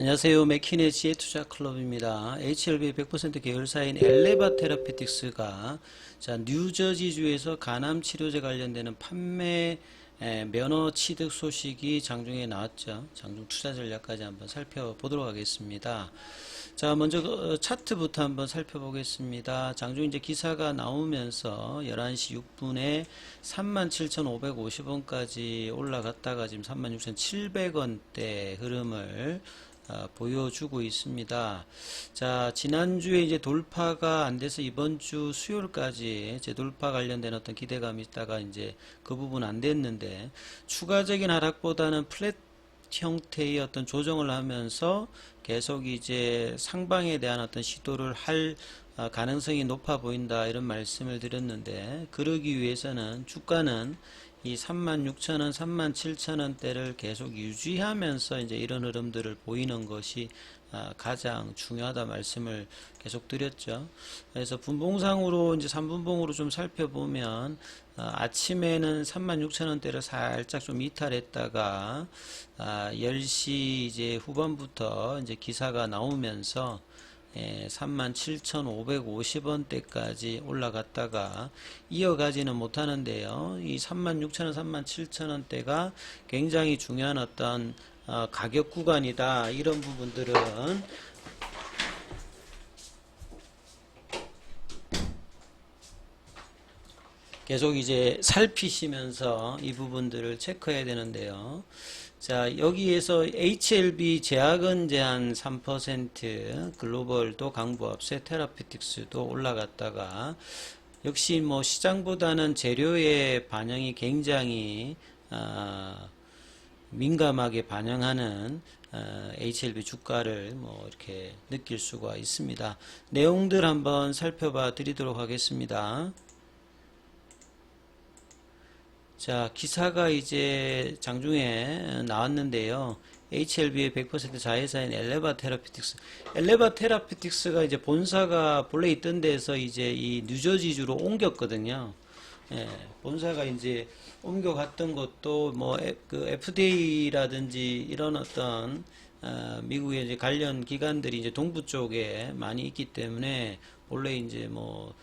안녕하세요. 맥키네 지혜투자 클럽입니다. HLB 100% 계열사인 엘레바 테라피틱스가 뉴저지주에서 간암 치료제 관련되는 판매 면허 취득 소식이 장중에 나왔죠. 장중 투자 전략까지 한번 살펴보도록 하겠습니다. 자, 먼저 차트부터 한번 살펴보겠습니다. 장중 이제 기사가 나오면서 11시 6분에 37,550원까지 올라갔다가 지금 36,700원대 흐름을 보여주고 있습니다. 자, 지난주에 이제 돌파가 안 돼서 이번 주 수요일까지 재돌파 관련된 어떤 기대감이 있다가 이제 그 부분 안 됐는데 추가적인 하락보다는 플랫 형태의 어떤 조정을 하면서 계속 이제 상방에 대한 어떤 시도를 할 가능성이 높아 보인다 이런 말씀을 드렸는데 그러기 위해서는 주가는 이 36,000원, 37,000원대를 계속 유지하면서 이제 이런 흐름들을 보이는 것이 가장 중요하다 말씀을 계속 드렸죠. 그래서 분봉상으로 이제 3분봉으로 좀 살펴보면 아침에는 36,000원대를 살짝 좀 이탈했다가 10시 이제 후반부터 이제 기사가 나오면서 37,550원대까지 올라갔다가 이어가지는 못하는데요. 이 36,000원, 37,000원대가 굉장히 중요한 어떤 가격 구간이다. 이런 부분들은 계속 이제 살피시면서 이 부분들을 체크해야 되는데요. 자, 여기에서 HLB 제약은 이제 한 3%, 글로벌도 강보합세, 테라피틱스도 올라갔다가 역시 뭐 시장보다는 재료의 반영이 굉장히 민감하게 반영하는 HLB 주가를 뭐 이렇게 느낄 수가 있습니다. 내용들 한번 살펴봐 드리도록 하겠습니다. 자, 기사가 이제 장중에 나왔는데요. HLB의 100% 자회사인 엘레바 테라피틱스. 엘레바 테라피틱스가 이제 본사가 본래 있던 데서 이제 이 뉴저지주로 옮겼거든요. 예, 본사가 이제 옮겨갔던 것도 뭐 그 FDA라든지 이런 어떤 미국의 이제 관련 기관들이 이제 동부 쪽에 많이 있기 때문에 본래 이제 뭐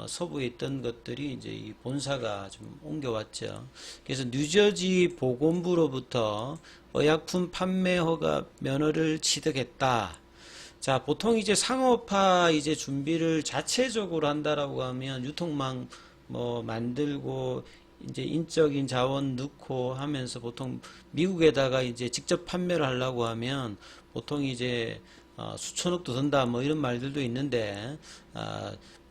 서부에 있던 것들이 이제 이 본사가 좀 옮겨왔죠. 그래서 뉴저지 보건부로부터 의약품 판매 허가 면허를 취득했다. 자, 보통 이제 상업화 이제 준비를 자체적으로 한다라고 하면 유통망 뭐 만들고 이제 인적인 자원 넣고 하면서 보통 미국에다가 이제 직접 판매를 하려고 하면 보통 이제 수천억도 든다 뭐 이런 말들도 있는데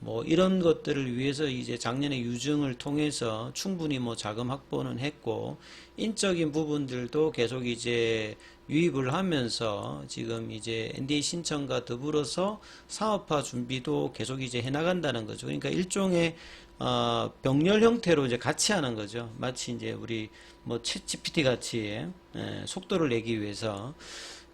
뭐 이런 것들을 위해서 이제 작년에 유증을 통해서 충분히 뭐 자금 확보는 했고 인적인 부분들도 계속 이제 유입을 하면서 지금 이제 NDA 신청과 더불어서 사업화 준비도 계속 이제 해나간다는 거죠. 그러니까 일종의 병렬 형태로 이제 같이 하는 거죠. 마치 이제 우리 뭐 챗 GPT 같이 속도를 내기 위해서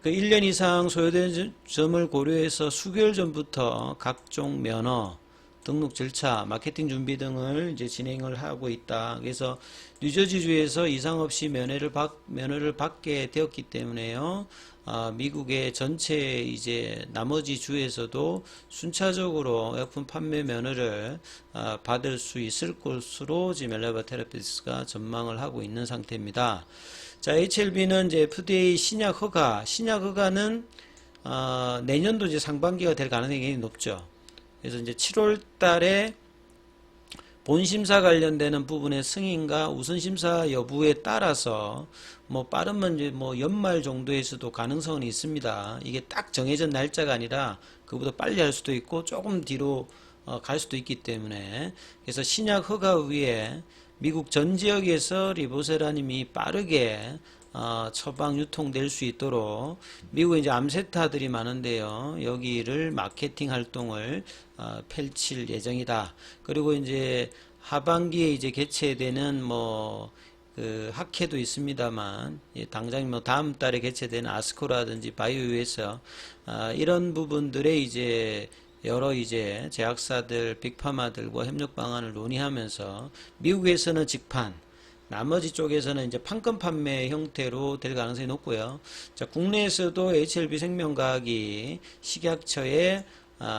그 1년 이상 소요된 점을 고려해서 수개월 전부터 각종 면허, 등록 절차, 마케팅 준비 등을 이제 진행을 하고 있다. 그래서 뉴저지주에서 이상 없이 면허를 받게 되었기 때문에요. 미국의 전체 이제 나머지 주에서도 순차적으로 의약품 판매 면허를 받을 수 있을 것으로 지금 엘레바 테라피스가 전망을 하고 있는 상태입니다. 자, HLB는 이제 FDA 신약 허가는 내년도 이제 상반기가 될 가능성이 굉장히 높죠. 그래서 이제 7월 달에 본심사 관련되는 부분의 승인과 우선심사 여부에 따라서 뭐 빠르면 이제 뭐 연말 정도에서도 가능성은 있습니다. 이게 딱 정해진 날짜가 아니라 그보다 빨리 할 수도 있고 조금 뒤로 갈 수도 있기 때문에 그래서 신약 허가 위에 미국 전 지역에서 리보세라님이 빠르게 처방 유통될 수 있도록 미국에 이제 암세타들이 많은데요. 여기를 마케팅 활동을 펼칠 예정이다. 그리고 이제 하반기에 이제 개최되는 뭐 그 학회도 있습니다만 당장 뭐 다음 달에 개최되는 아스코라든지 바이오에서 이런 부분들에 이제 여러 이제 제약사들, 빅파마들과 협력 방안을 논의하면서 미국에서는 직판, 나머지 쪽에서는 이제 판권 판매 형태로 될 가능성이 높고요. 자, 국내에서도 HLB 생명과학이 식약처에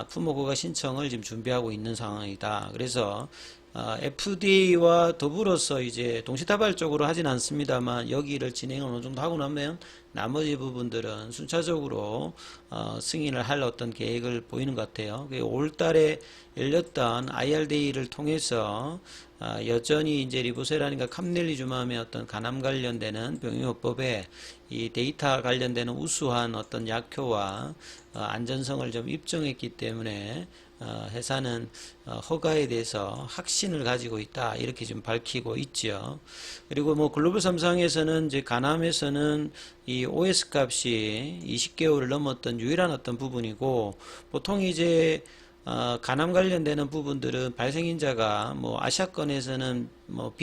품목허가 신청을 지금 준비하고 있는 상황이다. 그래서 FDA와 더불어서 이제 동시다발적으로 하진 않습니다만 여기를 진행을 어느 정도 하고 나면 나머지 부분들은 순차적으로 승인을 할 어떤 계획을 보이는 것 같아요. 5월달에 열렸던 IRDA를 통해서 여전히 이제 리보세라닌과 캄넬리주맘의 어떤 간암 관련되는 병용요법에 이 데이터 관련되는 우수한 어떤 약효와 안전성을 좀 입증했기 때문에 회사는 허가에 대해서 확신을 가지고 있다 이렇게 좀 밝히고 있죠. 그리고 뭐 글로벌 3상에서는 이제 간암에서는 이 OS 값이 20개월을 넘었던 유일한 어떤 부분이고 보통 이제 간암 관련되는 부분들은 발생인자가 뭐 아시아권에서는 뭐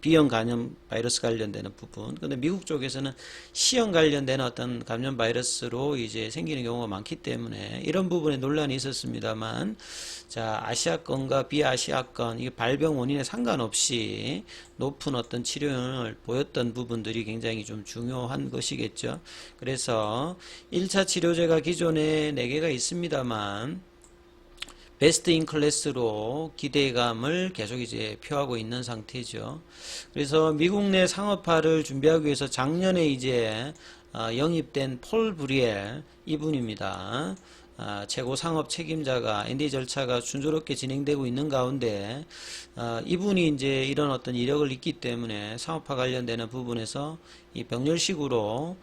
B형 감염 바이러스 관련되는 부분. 근데 미국 쪽에서는 C형 관련되는 어떤 감염 바이러스로 이제 생기는 경우가 많기 때문에 이런 부분에 논란이 있었습니다만, 자, 아시아권과 비아시아권, 이게 발병 원인에 상관없이 높은 어떤 치료율을 보였던 부분들이 굉장히 좀 중요한 것이겠죠. 그래서 1차 치료제가 기존에 4개가 있습니다만, 베스트 인 클래스로 기대감을 계속 이제 표하고 있는 상태죠. 그래서 미국 내 상업화를 준비하기 위해서 작년에 이제 영입된 폴 브리엘 이분입니다. 최고 상업 책임자가 NDA 절차가 순조롭게 진행되고 있는 가운데 이분이 이제 이런 어떤 이력을 있기 때문에 상업화 관련되는 부분에서 이 병렬식으로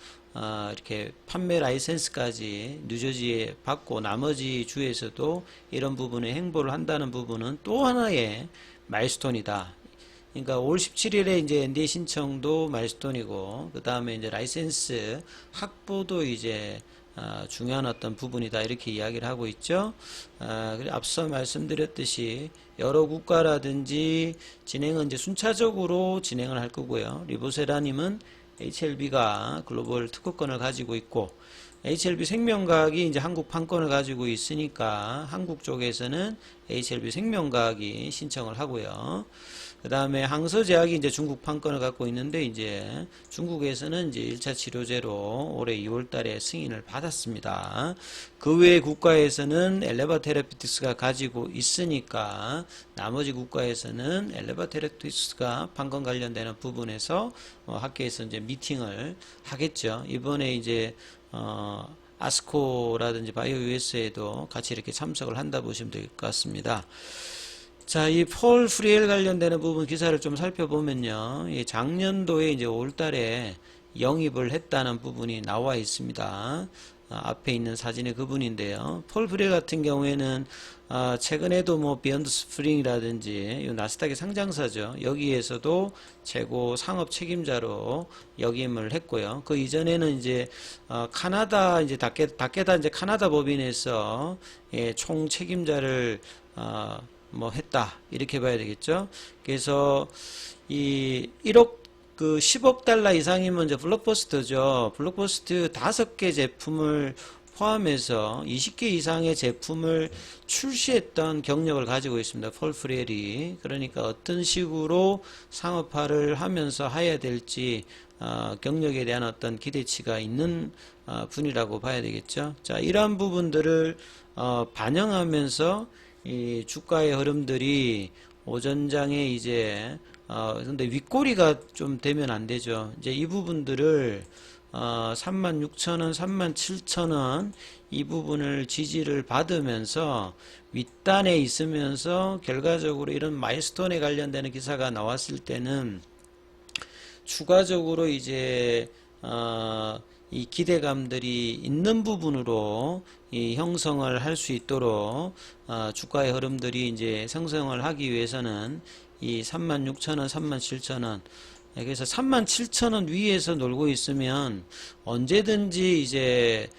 이렇게 판매 라이센스까지 뉴저지에 받고 나머지 주에서도 이런 부분에 행보를 한다는 부분은 또 하나의 마일스톤이다. 그러니까 5월 17일에 이제 NDA 신청도 마일스톤이고 그 다음에 이제 라이센스 확보도 이제 중요한 어떤 부분이다 이렇게 이야기를 하고 있죠. 그리고 앞서 말씀드렸듯이 여러 국가라든지 진행은 이제 순차적으로 진행을 할 거고요. 리보세라님은 HLB가 글로벌 특허권을 가지고 있고 HLB 생명과학이 이제 한국 판권을 가지고 있으니까 한국 쪽에서는 HLB 생명과학이 신청을 하고요. 그 다음에 항서제약이 이제 중국 판권을 갖고 있는데 이제 중국에서는 이제 1차 치료제로 올해 2월 달에 승인을 받았습니다. 그 외 국가에서는 엘레바 테라피틱스가 가지고 있으니까 나머지 국가에서는 엘레바 테라피틱스가 판권 관련되는 부분에서 학계에서 이제 미팅을 하겠죠. 이번에 이제 아스코라든지 바이오 US에도 같이 이렇게 참석을 한다 보시면 될 것 같습니다. 자, 이 폴 프리엘 관련되는 부분 기사를 좀 살펴보면요. 작년도에 이제 5월 달에 영입을 했다는 부분이 나와 있습니다. 앞에 있는 사진의 그분인데요. 폴 프리엘 같은 경우에는 최근에도 뭐 비욘드 스프링이라든지 나스닥의 상장사죠. 여기에서도 최고 상업 책임자로 역임을 했고요. 그 이전에는 이제 카나다 이제 다케다 이제 카나다 법인에서 총 책임자를 뭐 했다 이렇게 봐야 되겠죠. 그래서 이 1억 그 10억 달러 이상이면 이제 블록버스터죠. 블록버스터 5개 제품을 포함해서 20개 이상의 제품을 출시했던 경력을 가지고 있습니다. 폴 프리엘이. 그러니까 어떤 식으로 상업화를 하면서 해야 될지 경력에 대한 어떤 기대치가 있는 분이라고 봐야 되겠죠. 자, 이러한 부분들을 반영하면서 이 주가의 흐름들이 오전장에 이제 근데 윗꼬리가 좀 되면 안 되죠. 이제 이 부분들을 36,000원, 37,000원 이 부분을 지지를 받으면서 윗단에 있으면서 결과적으로 이런 마일스톤에 관련되는 기사가 나왔을 때는 추가적으로 이제 이 기대감들이 있는 부분으로 이 형성을 할 수 있도록 주가의 흐름들이 이제 생성을 하기 위해서는 이 36,000원, 37,000원 그래서 37,000원 위에서 놀고 있으면 언제든지 이제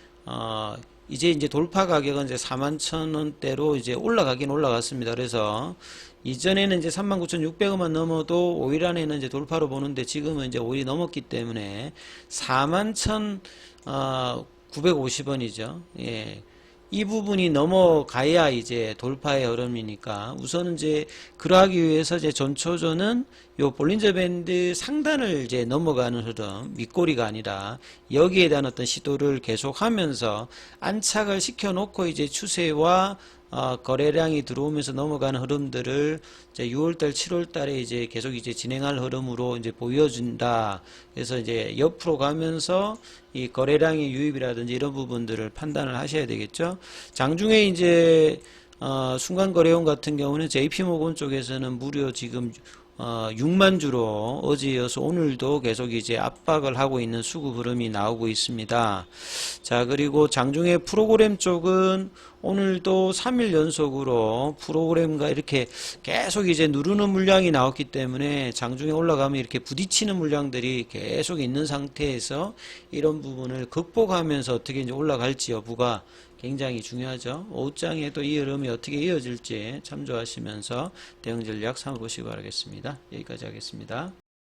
이제 돌파 가격은 이제 41,000원대로 이제 올라가긴 올라갔습니다. 그래서 이전에는 이제 39,600원만 넘어도 5일 안에는 이제 돌파로 보는데 지금은 이제 5일이 넘었기 때문에 41,950원이죠. 예. 이 부분이 넘어가야 이제 돌파의 흐름이니까 우선은 이제 그러하기 위해서 이제 전초전은 요 볼린저 밴드 상단을 이제 넘어가는 흐름, 윗꼬리가 아니라 여기에 대한 어떤 시도를 계속하면서 안착을 시켜놓고 이제 추세와 거래량이 들어오면서 넘어가는 흐름들을 이제 6월달, 7월달에 이제 계속 이제 진행할 흐름으로 이제 보여준다. 그래서 이제 옆으로 가면서 이 거래량의 유입이라든지 이런 부분들을 판단을 하셔야 되겠죠. 장중에 이제 순간 거래원 같은 경우는 JP모건 쪽에서는 무려 지금 6만 주로 어제 이어서 오늘도 계속 이제 압박을 하고 있는 수급 흐름이 나오고 있습니다. 자, 그리고 장중에 프로그램 쪽은 오늘도 3일 연속으로 프로그램과 이렇게 계속 이제 누르는 물량이 나왔기 때문에 장중에 올라가면 이렇게 부딪히는 물량들이 계속 있는 상태에서 이런 부분을 극복하면서 어떻게 이제 올라갈지 여부가 굉장히 중요하죠. 오후장에도 이 흐름이 어떻게 이어질지 참조하시면서 대응 전략 삼아보시기 바라겠습니다. 여기까지 하겠습니다.